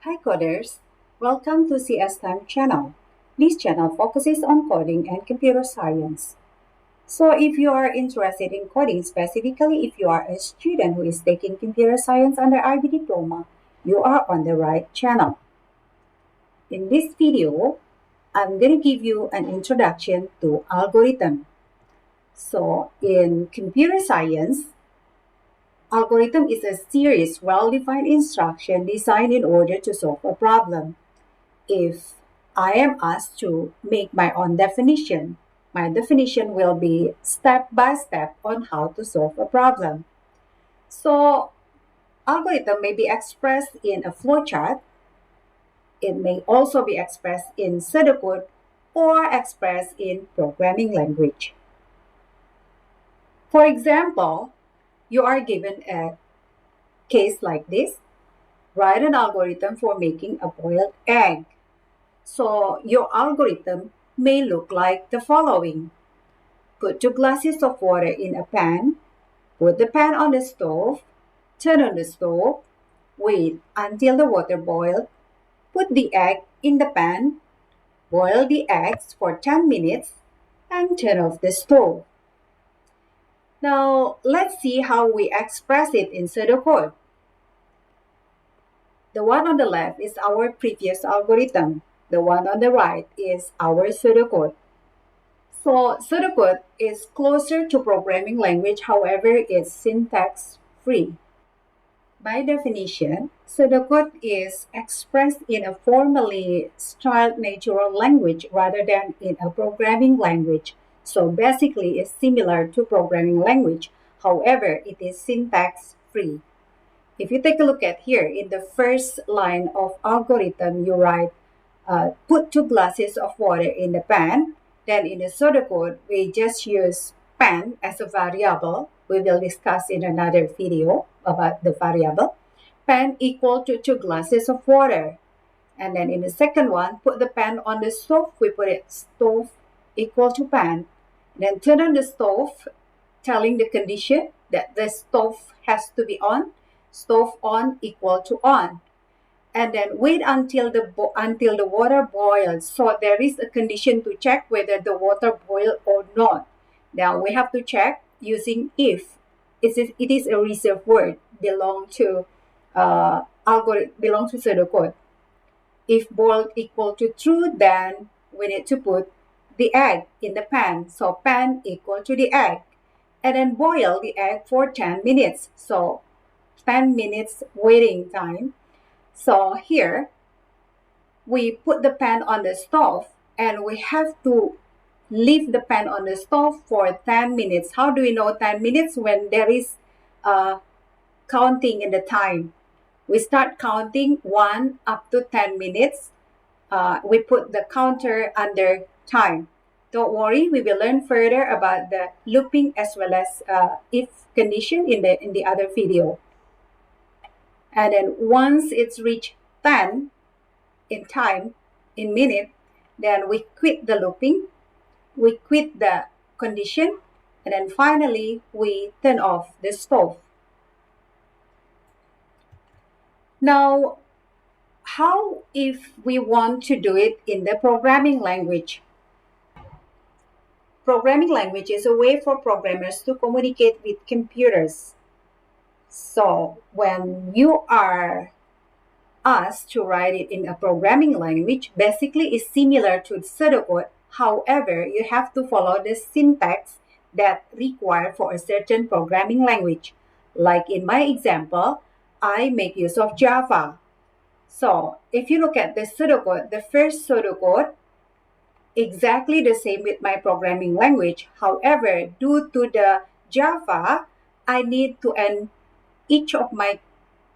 Hi coders, welcome to CS Time channel. This channel focuses on coding and computer science. So if you are interested in coding, specifically if you are a student who is taking computer science under IB diploma, you are on the right channel. In this video, I'm going to give you an introduction to algorithm. So in computer science, algorithm is a series well-defined instruction designed in order to solve a problem. If I am asked to make my own definition, my definition will be step by step on how to solve a problem. So, algorithm may be expressed in a flowchart. It may also be expressed in pseudocode or expressed in programming language. For example, you are given a case like this. Write an algorithm for making a boiled egg. So your algorithm may look like the following. Put 2 glasses of water in a pan, put the pan on the stove, turn on the stove, wait until the water boils, put the egg in the pan, boil the eggs for 10 minutes, and turn off the stove. Now, let's see how we express it in pseudocode. The one on the left is our previous algorithm. The one on the right is our pseudocode. So pseudocode is closer to programming language, however, it's syntax free. By definition, pseudocode is expressed in a formally styled natural language rather than in a programming language. So basically, it's similar to programming language, however, it is syntax free. If you take a look at here, in the first line of algorithm, you write, put 2 glasses of water in the pan. Then in the pseudocode, we just use pan as a variable. We will discuss in another video about the variable. Pan equal to 2 glasses of water. And then in the second one, put the pan on the stove. We put it stove equal to pan. Then turn on the stove, telling the condition that the stove has to be on. Stove on equal to on. And then wait until the water boils. So there is a condition to check whether the water boil or not. Now we have to check using if. It is a reserved word belong to pseudocode. If boiled equal to true, then we need to put the egg in the pan. So pan equal to the egg. And then boil the egg for 10 minutes. So 10 minutes waiting time. So here, we put the pan on the stove and we have to leave the pan on the stove for 10 minutes. How do we know 10 minutes? When there is counting in the time. We start counting 1 up to 10 minutes. We put the counter under time. Don't worry, we will learn further about the looping as well as if condition in the other video. And then once it's reached 10 in time, in minute, then we quit the looping, we quit the condition, and then finally we turn off the stove. Now, how if we want to do it in the programming language? Programming language is a way for programmers to communicate with computers. So when you are asked to write it in a programming language, basically is similar to pseudocode. However, you have to follow the syntax that required for a certain programming language. Like in my example, I make use of Java. So if you look at the pseudocode, the first pseudocode, exactly the same with my programming language. However, due to the Java, I need to end each of my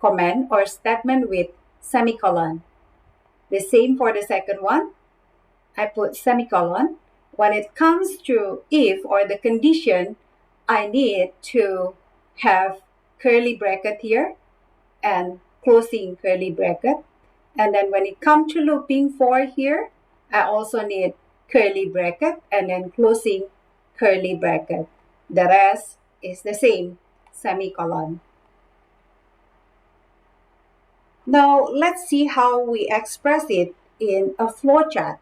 command or statement with semicolon. The same for the second one. I put semicolon. When it comes to if or the condition, I need to have curly bracket here and closing curly bracket. And then when it comes to looping for here, I also need curly bracket and then closing curly bracket. The rest is the same, semicolon. Now let's see how we express it in a flowchart.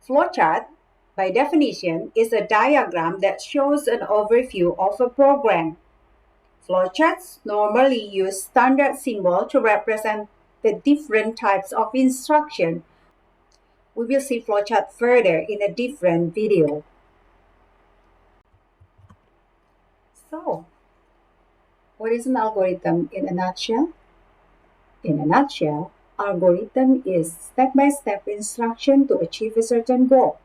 Flowchart, by definition, is a diagram that shows an overview of a program. Flowcharts normally use standard symbol to represent the different types of instruction. We will see flowchart further in a different video. So, what is an algorithm in a nutshell? In a nutshell, algorithm is step-by-step instruction to achieve a certain goal.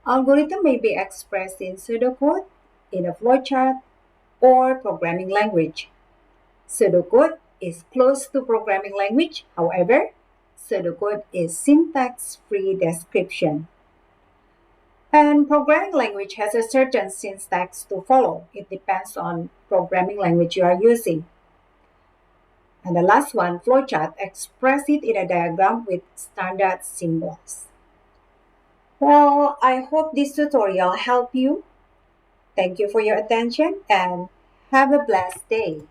Algorithm may be expressed in pseudocode, in a flowchart, or programming language. Pseudocode is close to programming language. However, pseudocode is syntax-free description. And programming language has a certain syntax to follow. It depends on programming language you are using. And the last one, flowchart, express it in a diagram with standard symbols. Well, I hope this tutorial helped you. Thank you for your attention and have a blessed day.